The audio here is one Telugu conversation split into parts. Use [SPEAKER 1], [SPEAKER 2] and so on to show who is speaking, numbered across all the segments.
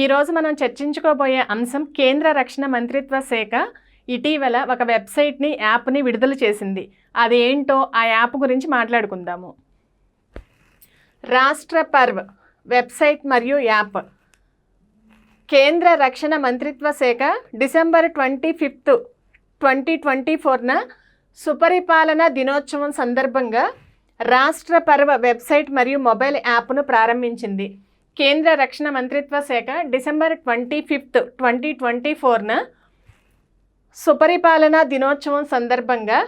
[SPEAKER 1] ఈరోజు మనం చర్చించుకోబోయే అంశం కేంద్ర రక్షణ మంత్రిత్వ శాఖ ఇటీవల ఒక వెబ్సైట్ని యాప్ని విడుదల చేసింది. అది ఏంటో ఆ యాప్ గురించి మాట్లాడుకుందాము. రాష్ట్ర పర్వ్ వెబ్సైట్ మరియు యాప్. కేంద్ర రక్షణ మంత్రిత్వ శాఖ డిసెంబర్ 25, 2024న సుపరిపాలన దినోత్సవం సందర్భంగా రాష్ట్ర పర్వ్ వెబ్సైట్ మరియు మొబైల్ యాప్ను ప్రారంభించింది. కేంద్ర రక్షణ మంత్రిత్వ శాఖ డిసెంబర్ 25, 2024న సుపరిపాలన దినోత్సవం సందర్భంగా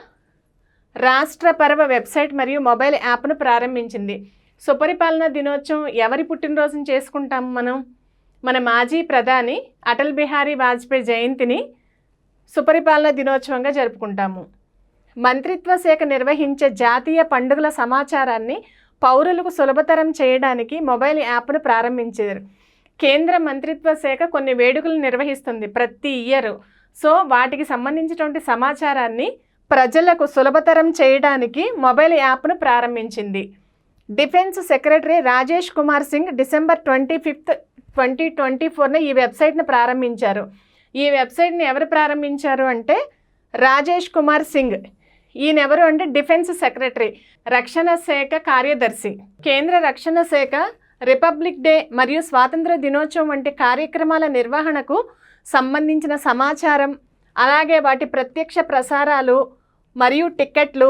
[SPEAKER 1] రాష్ట్ర పర్వ్ వెబ్సైట్ మరియు మొబైల్ యాప్ను ప్రారంభించింది. సుపరిపాలన దినోత్సవం ఎవరి పుట్టినరోజును చేసుకుంటాము మనం? మన మాజీ ప్రధాని అటల్ బిహారీ వాజ్పేయి జయంతిని సుపరిపాలన దినోత్సవంగా జరుపుకుంటాము. మంత్రిత్వ శాఖ నిర్వహించే జాతీయ పండుగల సమాచారాన్ని పౌరులకు సులభతరం చేయడానికి మొబైల్ యాప్ను ప్రారంభించారు. కేంద్ర మంత్రిత్వ శాఖ కొన్ని వేడుకలు నిర్వహిస్తుంది ప్రతి ఇయర్. సో వాటికి సంబంధించినటువంటి సమాచారాన్ని ప్రజలకు సులభతరం చేయడానికి మొబైల్ యాప్ను ప్రారంభించింది. Defence secretary Rajesh Kumar Singh December 25, 2024న ఈ వెబ్సైట్ను ప్రారంభించారు. ఈ వెబ్సైట్ని ఎవరు ప్రారంభించారు అంటే రాజేష్ కుమార్ సింగ్. ఈయన ఎవరు అంటే డిఫెన్స్ సెక్రటరీ, రక్షణ శాఖ కార్యదర్శి. కేంద్ర రక్షణ శాఖ రిపబ్లిక్ డే మరియు స్వాతంత్ర దినోత్సవం వంటి కార్యక్రమాల నిర్వహణకు సంబంధించిన సమాచారం, అలాగే వాటి ప్రత్యక్ష ప్రసారాలు మరియు టికెట్లు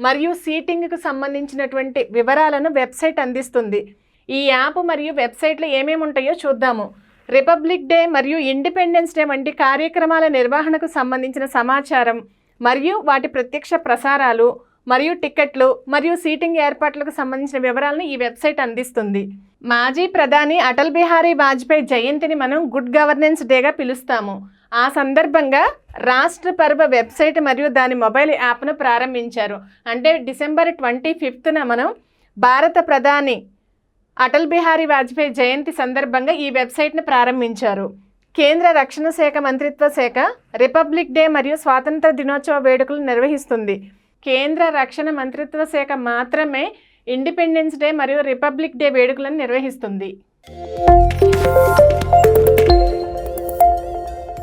[SPEAKER 1] మరియు సీటింగ్కు సంబంధించినటువంటి వివరాలను వెబ్సైట్ అందిస్తుంది. ఈ యాప్ మరియు వెబ్సైట్లో ఏమేమి ఉంటాయో చూద్దాము. రిపబ్లిక్ డే మరియు ఇండిపెండెన్స్ డే వంటి కార్యక్రమాల నిర్వహణకు సంబంధించిన సమాచారం మరియు వాటి ప్రత్యక్ష ప్రసారాలు మరియు టికెట్లు మరియు సీటింగ్ ఏర్పాట్లకు సంబంధించిన వివరాలను ఈ వెబ్సైట్ అందిస్తుంది. మాజీ ప్రధాని అటల్ బిహారీ వాజ్పేయి జయంతిని మనం గుడ్ గవర్నెన్స్ డేగా పిలుస్తాము. ఆ సందర్భంగా రాష్ట్ర పర్వ్ వెబ్సైట్ మరియు దాని మొబైల్ యాప్ను ప్రారంభించారు. అంటే డిసెంబర్ 25న మనం భారత ప్రధాని అటల్ బిహారీ వాజ్పేయి జయంతి సందర్భంగా ఈ వెబ్సైట్ను ప్రారంభించారు. కేంద్ర రక్షణ శాఖ మంత్రిత్వ శాఖ రిపబ్లిక్ డే మరియు స్వాతంత్ర దినోత్సవ వేడుకలు నిర్వహిస్తుంది. కేంద్ర రక్షణ మంత్రిత్వ శాఖ మాత్రమే ఇండిపెండెన్స్ డే మరియు రిపబ్లిక్ డే వేడుకలను నిర్వహిస్తుంది.